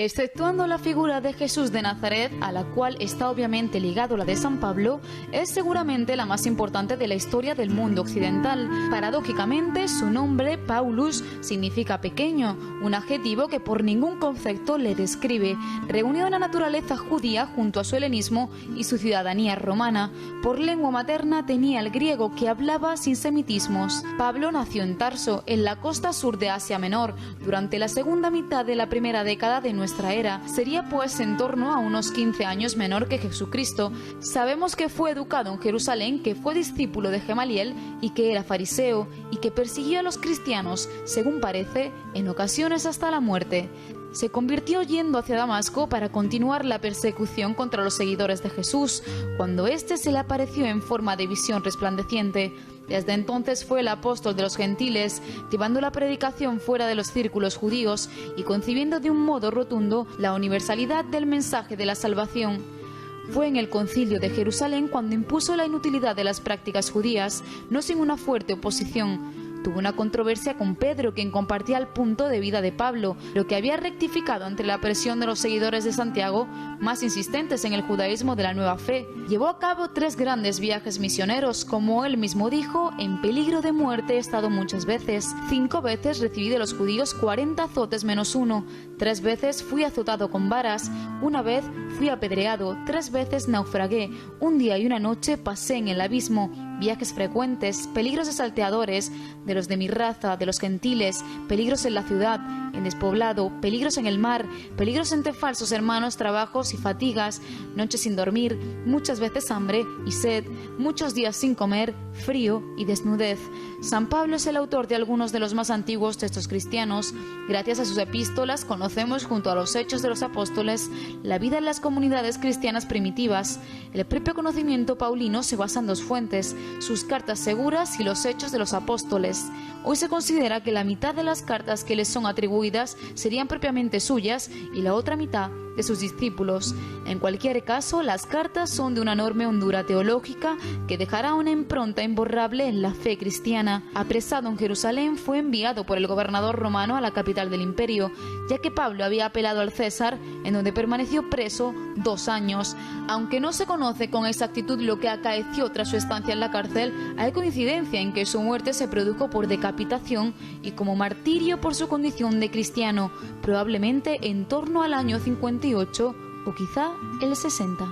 Exceptuando la figura de Jesús de Nazaret, a la cual está obviamente ligado la de San Pablo, es seguramente la más importante de la historia del mundo occidental. Paradójicamente, su nombre, Paulus, significa pequeño, un adjetivo que por ningún concepto le describe. Reunió una naturaleza judía junto a su helenismo y su ciudadanía romana. Por lengua materna tenía el griego, que hablaba sin semitismos. Pablo nació en Tarso, en la costa sur de Asia Menor, durante la segunda mitad de la primera década de nuestra era. Sería pues en torno a unos 15 años menor que Jesucristo. Sabemos que fue educado en Jerusalén, que fue discípulo de Gamaliel y que era fariseo y que persiguió a los cristianos, según parece, en ocasiones hasta la muerte. Se convirtió yendo hacia Damasco para continuar la persecución contra los seguidores de Jesús, cuando éste se le apareció en forma de visión resplandeciente. Desde entonces fue el apóstol de los gentiles, llevando la predicación fuera de los círculos judíos y concibiendo de un modo rotundo la universalidad del mensaje de la salvación. Fue en el Concilio de Jerusalén cuando impuso la inutilidad de las prácticas judías, no sin una fuerte oposición. Tuvo una controversia con Pedro, quien compartía el punto de vida de Pablo, lo que había rectificado ante la presión de los seguidores de Santiago, más insistentes en el judaísmo de la nueva fe. Llevó a cabo 3 grandes viajes misioneros, como él mismo dijo: en peligro de muerte he estado muchas veces. 5 veces recibí de los judíos 40 azotes menos 1. 3 veces fui azotado con varas. 1 vez fui apedreado. 3 veces naufragué. 1 día y 1 noche pasé en el abismo. Viajes frecuentes, peligros de salteadores, de los de mi raza, de los gentiles, peligros en la ciudad, en despoblado, peligros en el mar, peligros entre falsos hermanos, trabajos y fatigas, noches sin dormir, muchas veces hambre y sed, muchos días sin comer, frío y desnudez. San Pablo es el autor de algunos de los más antiguos textos cristianos. Gracias a sus epístolas conocemos, junto a los Hechos de los Apóstoles, la vida en las comunidades cristianas primitivas. El propio conocimiento paulino se basa en 2 fuentes: sus cartas seguras y los Hechos de los Apóstoles. Hoy se considera que la mitad de las cartas que les son atribuidas serían propiamente suyas y la otra mitad de sus discípulos. En cualquier caso, las cartas son de una enorme hondura teológica que dejará una impronta imborrable en la fe cristiana. Apresado en Jerusalén, fue enviado por el gobernador romano a la capital del imperio, ya que Pablo había apelado al César, en donde permaneció preso 2 años. Aunque no se conoce con exactitud lo que acaeció tras su estancia en la cárcel, hay coincidencia en que su muerte se produjo por decapitación y como martirio por su condición de cristiano, probablemente en torno al año 58 o quizá el 60.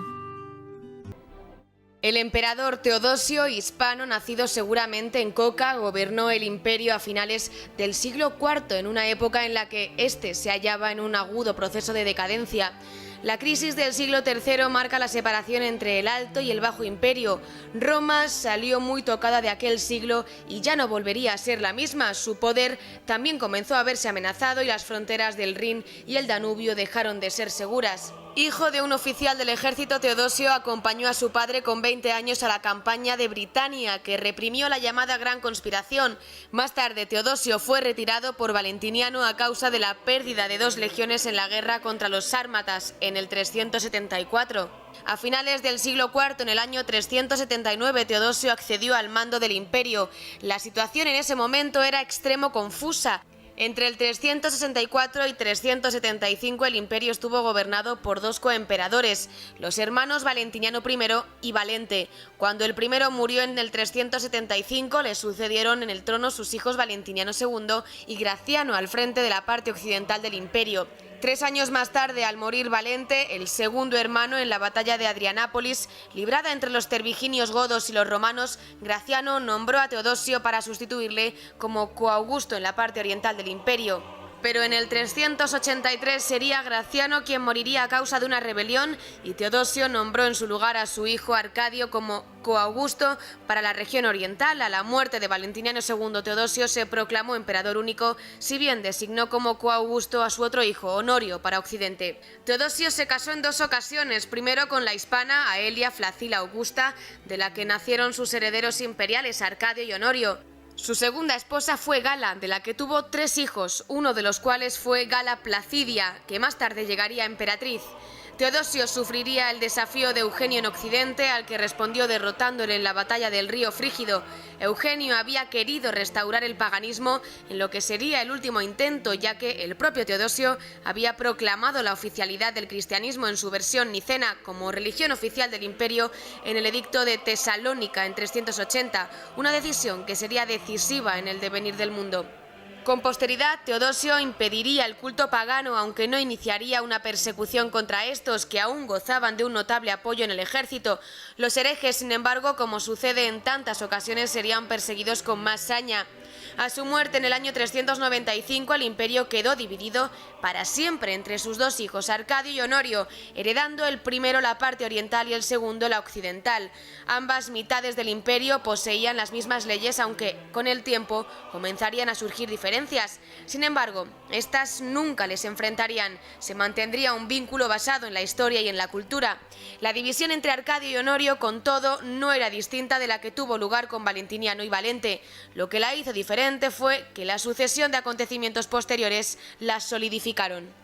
El emperador Teodosio, hispano, nacido seguramente en Coca, gobernó el imperio a finales del siglo IV, en una época en la que éste se hallaba en un agudo proceso de decadencia. La crisis del siglo III marca la separación entre el Alto y el Bajo Imperio. Roma salió muy tocada de aquel siglo y ya no volvería a ser la misma. Su poder también comenzó a verse amenazado y las fronteras del Rin y el Danubio dejaron de ser seguras. Hijo de un oficial del ejército, Teodosio acompañó a su padre con 20 años a la campaña de Britania, que reprimió la llamada Gran Conspiración. Más tarde, Teodosio fue retirado por Valentiniano a causa de la pérdida de 2 legiones en la guerra contra los sármatas en el 374. A finales del siglo IV, en el año 379, Teodosio accedió al mando del imperio. La situación en ese momento era extremo confusa. Entre el 364 y 375 el imperio estuvo gobernado por 2 coemperadores, los hermanos Valentiniano I y Valente. Cuando el primero murió en el 375, le sucedieron en el trono sus hijos Valentiniano II y Graciano al frente de la parte occidental del imperio. 3 años más tarde, al morir Valente, el segundo hermano, en la batalla de Adrianápolis, librada entre los terviginios godos y los romanos, Graciano nombró a Teodosio para sustituirle como coaugusto en la parte oriental del imperio. Pero en el 383 sería Graciano quien moriría a causa de una rebelión y Teodosio nombró en su lugar a su hijo Arcadio como coaugusto para la región oriental. A la muerte de Valentiniano II, Teodosio se proclamó emperador único, si bien designó como coaugusto a su otro hijo, Honorio, para Occidente. Teodosio se casó en 2 ocasiones, primero con la hispana Aelia Flacila Augusta, de la que nacieron sus herederos imperiales Arcadio y Honorio. Su segunda esposa fue Gala, de la que tuvo 3 hijos, uno de los cuales fue Gala Placidia, que más tarde llegaría a emperatriz. Teodosio sufriría el desafío de Eugenio en Occidente, al que respondió derrotándole en la batalla del río Frígido. Eugenio había querido restaurar el paganismo en lo que sería el último intento, ya que el propio Teodosio había proclamado la oficialidad del cristianismo en su versión nicena como religión oficial del imperio en el edicto de Tesalónica en 380, una decisión que sería decisiva en el devenir del mundo. Con posteridad, Teodosio impediría el culto pagano, aunque no iniciaría una persecución contra estos, que aún gozaban de un notable apoyo en el ejército. Los herejes, sin embargo, como sucede en tantas ocasiones, serían perseguidos con más saña. A su muerte en el año 395, el imperio quedó dividido para siempre entre sus dos hijos, Arcadio y Honorio, heredando el primero la parte oriental y el segundo la occidental. Ambas mitades del imperio poseían las mismas leyes, aunque con el tiempo comenzarían a surgir diferencias. Sin embargo, estas nunca les enfrentarían. Se mantendría un vínculo basado en la historia y en la cultura. La división entre Arcadio y Honorio, con todo, no era distinta de la que tuvo lugar con Valentiniano y Valente. Lo que la hizo diferente fue que la sucesión de acontecimientos posteriores la solidificaron.